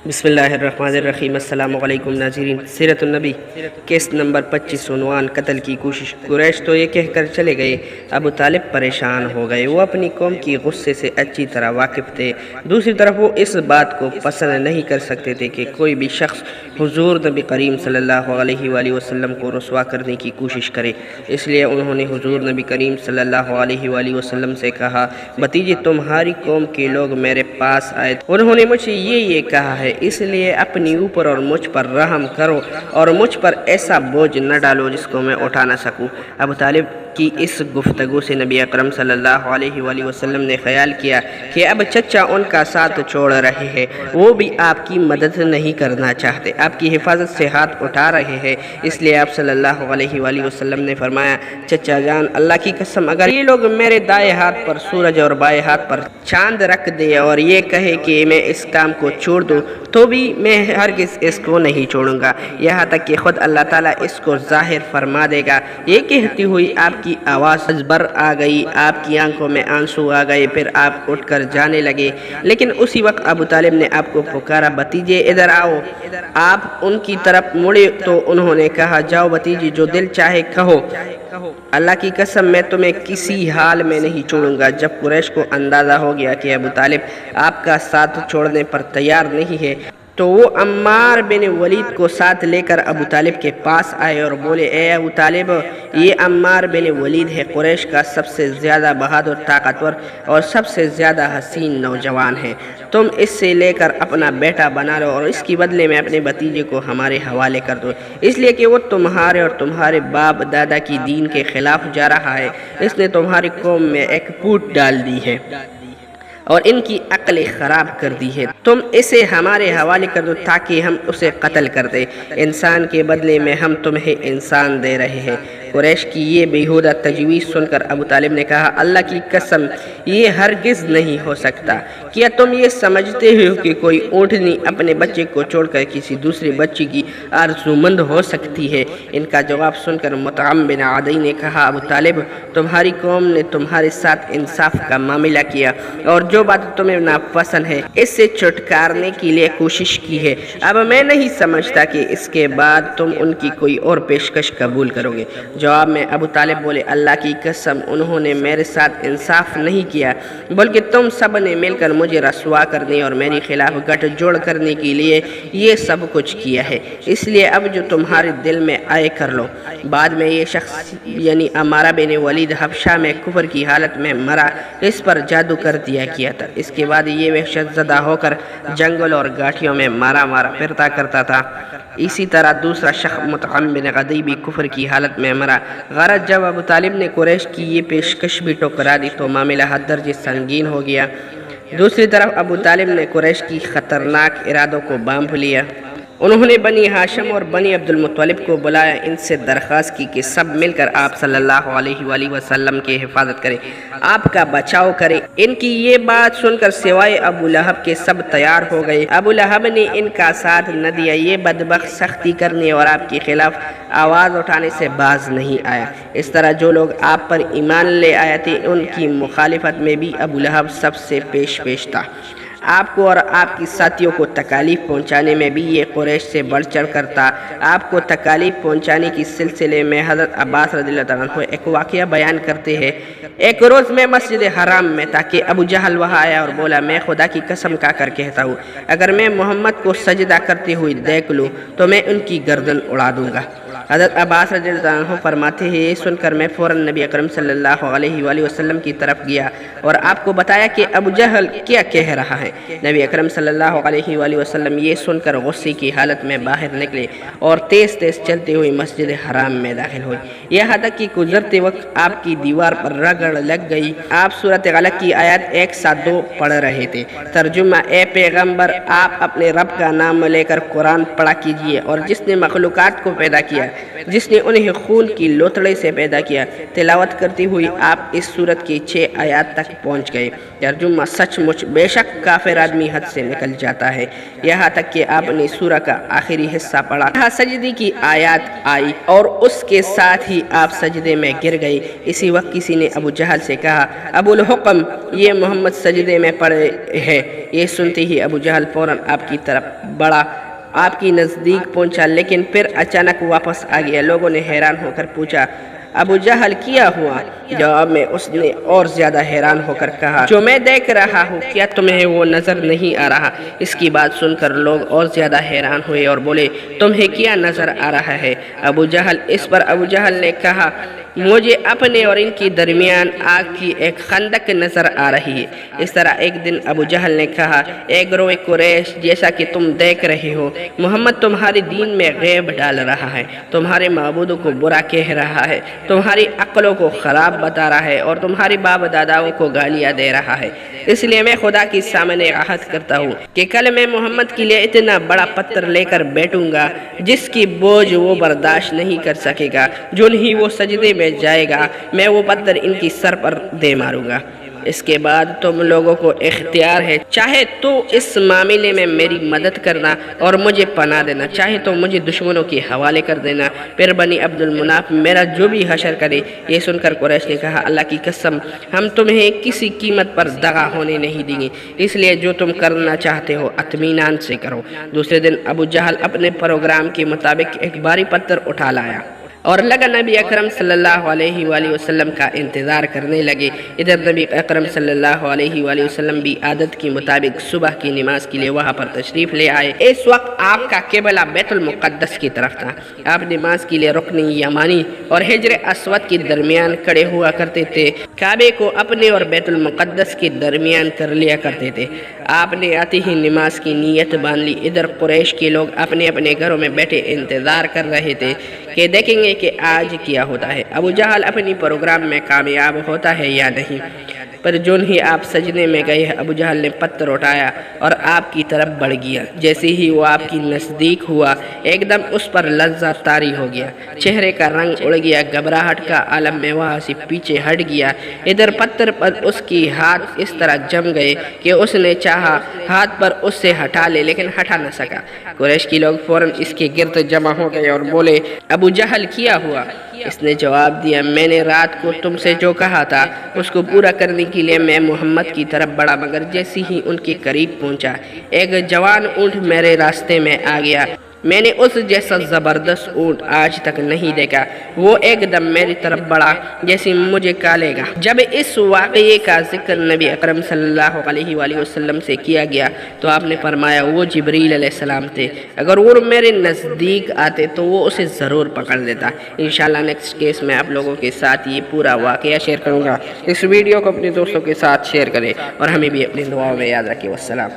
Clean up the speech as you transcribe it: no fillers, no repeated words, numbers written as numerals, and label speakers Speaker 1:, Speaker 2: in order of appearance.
Speaker 1: بسم اللہ الرحمن الرحیم۔ السلام علیکم ناظرین، سیرت النبی کیس نمبر 25 عنوان قتل کی کوشش۔ قریش تو یہ کہہ کر چلے گئے، ابو طالب پریشان ہو گئے۔ وہ اپنی قوم کی غصے سے اچھی طرح واقف تھے، دوسری طرف وہ اس بات کو پسند نہیں کر سکتے تھے کہ کوئی بھی شخص حضور نبی کریم صلی اللہ علیہ وآلہ وسلم کو رسوا کرنے کی کوشش کرے۔ اس لیے انہوں نے حضور نبی کریم صلی اللہ علیہ وآلہ وسلم سے کہا، بھتیجے تمہاری قوم کے لوگ میرے پاس آئے، انہوں نے مجھ سے یہ کہا ہے، اس لیے اپنی اوپر اور مجھ پر رحم کرو اور مجھ پر ایسا بوجھ نہ ڈالو جس کو میں اٹھا نہ سکوں۔ ابو طالب کی اس گفتگو سے نبی اکرم صلی اللہ علیہ وآلہ وسلم نے خیال کیا کہ اب چچا ان کا ساتھ چھوڑ رہے ہیں، وہ بھی آپ کی مدد نہیں کرنا چاہتے، آپ کی حفاظت سے ہاتھ اٹھا رہے ہیں۔ اس لیے آپ صلی اللہ علیہ وآلہ وسلم نے فرمایا، چچا جان، اللہ کی قسم اگر یہ لوگ میرے دائیں ہاتھ پر سورج اور بائیں ہاتھ پر چاند رکھ دے اور یہ کہے کہ میں اس کام کو چھوڑ دوں تو بھی میں ہرگز اس کو نہیں چھوڑوں گا، یہاں تک کہ خود اللہ تعالیٰ اس کو ظاہر فرما دے گا۔ یہ کہتی ہوئی آپ کی آواز بر آ گئی، آپ کی آنکھوں میں آنسو آ گئے، پھر آپ اٹھ کر جانے لگے، لیکن اسی وقت ابو طالب نے آپ کو پکارا، بھتیجے ادھر آؤ۔ آپ ان کی طرف مڑے تو انہوں نے کہا، جاؤ بھتیجے، جو دل چاہے کہو، اللہ کی قسم میں تمہیں کسی حال میں نہیں چھوڑوں گا۔ جب قریش کو اندازہ ہو گیا کہ ابو طالب آپ کا ساتھ چھوڑنے پر تیار نہیں ہے تو وہ عمار بن ولید کو ساتھ لے کر ابو طالب کے پاس آئے اور بولے، اے ابو طالب، یہ عمار بن ولید ہے، قریش کا سب سے زیادہ بہادر، طاقتور اور سب سے زیادہ حسین نوجوان ہے، تم اس سے لے کر اپنا بیٹا بنا لو اور اس کی بدلے میں اپنے بھتیجے کو ہمارے حوالے کر دو، اس لیے کہ وہ تمہارے اور تمہارے باپ دادا کی دین کے خلاف جا رہا ہے، اس نے تمہاری قوم میں ایک پھوٹ ڈال دی ہے اور ان کی عقل خراب کر دی ہے، تم اسے ہمارے حوالے کر دو تاکہ ہم اسے قتل کر دیں، انسان کے بدلے میں ہم تمہیں انسان دے رہے ہیں۔ قریش کی یہ بیہودہ تجویز سن کر ابو طالب نے کہا، اللہ کی قسم یہ ہرگز نہیں ہو سکتا، کیا تم یہ سمجھتے ہو کہ کوئی اونٹنی اپنے بچے کو چھوڑ کر کسی دوسرے بچے کی آرزومند ہو سکتی ہے؟ ان کا جواب سن کر مطعم بن عدی نے کہا، ابو طالب، تمہاری قوم نے تمہارے ساتھ انصاف کا معاملہ کیا اور جو بات تمہیں ناپسند ہے اس سے چھٹکارنے کے لیے کوشش کی ہے، اب میں نہیں سمجھتا کہ اس کے بعد تم ان کی کوئی اور پیشکش قبول کرو گے۔ جواب میں ابو طالب بولے، اللہ کی قسم انہوں نے میرے ساتھ انصاف نہیں کیا بلکہ تم سب نے مل کر مجھے رسوا کرنے اور میری خلاف گٹھ جوڑ کرنے کے لیے یہ سب کچھ کیا ہے، اس لیے اب جو تمہارے دل میں آئے کر لو۔ بعد میں یہ شخص یعنی عمار بن ولید حبشہ میں کفر کی حالت میں مرا، اس پر جادو کر دیا گیا تھا، اس کے بعد یہ وحشت زدہ ہو کر جنگل اور گاٹھیوں میں مارا پھرتا کرتا تھا۔ اسی طرح دوسرا شخص مطعم بن عدی بھی کفر کی حالت میں مرا۔ غرض جب ابو طالب نے قریش کی یہ پیشکش بھی ٹھکرا دی تو معاملہ حد درجے سنگین ہو گیا۔ دوسری طرف ابو طالب نے قریش کی خطرناک ارادوں کو بانپ لیا۔ انہوں نے بنی ہاشم اور بنی عبد المطلب کو بلایا، ان سے درخواست کی کہ سب مل کر آپ صلی اللہ علیہ وآلہ وسلم کی حفاظت کریں، آپ کا بچاؤ کریں۔ ان کی یہ بات سن کر سوائے ابو لہب کے سب تیار ہو گئے۔ ابو لہب نے ان کا ساتھ نہ دیا، یہ بدبخت سختی کرنے اور آپ کے خلاف آواز اٹھانے سے باز نہیں آیا۔ اس طرح جو لوگ آپ پر ایمان لے آئے تھے ان کی مخالفت میں بھی ابو لہب سب سے پیش تھا۔ آپ کو اور آپ کی ساتھیوں کو تکالیف پہنچانے میں بھی یہ قریش سے بڑھ چڑھ کر تھا۔ آپ کو تکالیف پہنچانے کی سلسلے میں حضرت عباس رضی اللہ عنہ ایک واقعہ بیان کرتے ہیں، ایک روز میں مسجد حرام میں تھا کہ ابو جہل وہاں آیا اور بولا، میں خدا کی قسم کھا کر کہتا ہوں اگر میں محمد کو سجدہ کرتے ہوئے دیکھ لوں تو میں ان کی گردن اڑا دوں گا۔ حضرت عباس رضی اللہ عنہ فرماتے ہیں، یہ سن کر میں فوراً نبی اکرم صلی اللہ علیہ وآلہ وسلم کی طرف گیا اور آپ کو بتایا کہ ابو جہل کیا کہہ رہا ہے۔ نبی اکرم صلی اللہ علیہ وآلہ وسلم یہ سن کر غصے کی حالت میں باہر نکلے اور تیز تیز چلتے ہوئے مسجد حرام میں داخل ہوئے، یہاں تک کہ گزرتے وقت آپ کی دیوار پر رگڑ لگ گئی۔ آپ سورۃ غلق کی آیات 1 سے 2 پڑھ رہے تھے۔ ترجمہ، اے پیغمبر، آپ اپنے رب کا نام لے کر قرآن پڑھا کیجئے، اور جس نے مخلوقات کو پیدا کیا جس نے انہیں خون کی لوتڑے سے پیدا کیا۔ تلاوت کرتی ہوئی آپ اس سورت کی 6 آیات تک پہنچ گئے۔ ترجمہ: سچ مچ بے شک کافر آدمی حد سے نکل جاتا ہے، یہاں تک کہ آپ نے سورہ کا آخری حصہ پڑھا۔ یہاں سجدے کی آیات آئی اور اس کے ساتھ ہی آپ سجدے میں گر گئے۔ اسی وقت کسی نے ابو جہل سے کہا: ابو الحکم، یہ محمد سجدے میں پڑے ہے۔ یہ سنتے ہی ابو جہل فوراً آپ کی طرف بڑھا، آپ کی نزدیک پہنچا، لیکن پھر اچانک واپس آ گیا۔ لوگوں نے حیران ہو کر پوچھا: ابو جہل کیا ہوا؟ جواب میں اس نے اور زیادہ حیران ہو کر کہا: جو میں دیکھ رہا ہوں، کیا تمہیں وہ نظر نہیں آ رہا؟ اس کی بات سن کر لوگ اور زیادہ حیران ہوئے اور بولے: تمہیں کیا نظر آ رہا ہے ابو جہل؟ اس پر ابو جہل نے کہا: مجھے اپنے اور ان کے درمیان آگ کی ایک خندق نظر آ رہی ہے۔ اس طرح ایک دن ابو جہل نے کہا: اے گروہ قریش، جیسا کہ تم دیکھ رہے ہو، محمد تمہارے دین میں غیب ڈال رہا ہے، تمہارے معبودوں کو برا کہہ رہا ہے، تمہاری عقلوں کو خراب بتا رہا ہے اور تمہاری باپ داداؤں کو گالیاں دے رہا ہے۔ اس لیے میں خدا کے سامنے عہد کرتا ہوں کہ کل میں محمد کے لیے اتنا بڑا پتھر لے کر بیٹھوں گا جس کی بوجھ وہ برداشت نہیں کر سکے گا۔ جو نہیں وہ سجدے میں جائے گا، میں وہ پتھر ان کی سر پر دے ماروں گا۔ اس کے بعد تم لوگوں کو اختیار ہے، چاہے تو اس معاملے میں میری مدد کرنا اور مجھے پناہ دینا، چاہے تو مجھے دشمنوں کے حوالے کر دینا۔ پھر بنی عبد المناف میرا جو بھی حشر کرے۔ یہ سن کر قریش نے کہا: اللہ کی قسم، ہم تمہیں کسی قیمت پر دغا ہونے نہیں دیں گے، اس لیے جو تم کرنا چاہتے ہو اطمینان سے کرو۔ دوسرے دن ابو جہل اپنے پروگرام کے مطابق ایک بھاری پتھر اٹھا لایا اور لگا نبی اکرم صلی اللہ علیہ وآلہ وسلم کا انتظار کرنے لگے۔ ادھر نبی اکرم صلی اللہ علیہ وآلہ وسلم بھی عادت کے مطابق صبح کی نماز کے لیے وہاں پر تشریف لے آئے۔ اس وقت آپ کا قبلہ بیت المقدس کی طرف تھا۔ آپ نماز کے لیے رکن یمانی اور حجر اسود کے درمیان کھڑے ہوا کرتے تھے، کعبے کو اپنے اور بیت المقدس کے درمیان کر لیا کرتے تھے۔ آپ نے آتے ہی نماز کی نیت باندھ لی۔ ادھر قریش کے لوگ اپنے اپنے گھروں میں بیٹھے انتظار کر رہے تھے کہ دیکھیں گے کہ آج کیا ہوتا ہے، ابو جہل اپنی پروگرام میں کامیاب ہوتا ہے یا نہیں۔ پر جو ہی آپ سجدے میں گئے، ابو جہل نے پتھر اٹھایا اور آپ کی طرف بڑھ گیا۔ جیسے ہی وہ آپ کی نزدیک ہوا، ایک دم اس پر لرزہ طاری ہو گیا، چہرے کا رنگ اڑ گیا، گھبراہٹ کا عالم میں وہاں سے پیچھے ہٹ گیا۔ ادھر پتھر پر اس کی ہاتھ اس طرح جم گئے کہ اس نے چاہا ہاتھ پر اس سے ہٹا لے، لیکن ہٹا نہ سکا۔ قریش کے لوگ فوراً اس کے گرد جمع ہو گئے اور بولے: ابو جہل کیا ہوا؟ اس نے جواب دیا: میں نے رات کو تم سے جو کہا تھا اس کو پورا کرنے کے لیے میں محمد کی طرف بڑھا، مگر جیسے ہی ان کے قریب پہنچا، ایک جوان اونٹ میرے راستے میں آ گیا۔ میں نے اس جیسا زبردست اونٹ آج تک نہیں دیکھا۔ وہ ایک دم میری طرف بڑھا جیسے مجھے کالے گا۔ جب اس واقعے کا ذکر نبی اکرم صلی اللہ علیہ وآلہ وسلم سے کیا گیا تو آپ نے فرمایا: وہ جبریل علیہ السلام تھے، اگر وہ میرے نزدیک آتے تو وہ اسے ضرور پکڑ لیتا۔ انشاءاللہ نیکسٹ کیس میں آپ لوگوں کے ساتھ یہ پورا واقعہ شیئر کروں گا۔ اس ویڈیو کو اپنے دوستوں کے ساتھ شیئر کریں اور ہمیں بھی اپنی دعاؤں میں یاد رکھیں۔ والسلام۔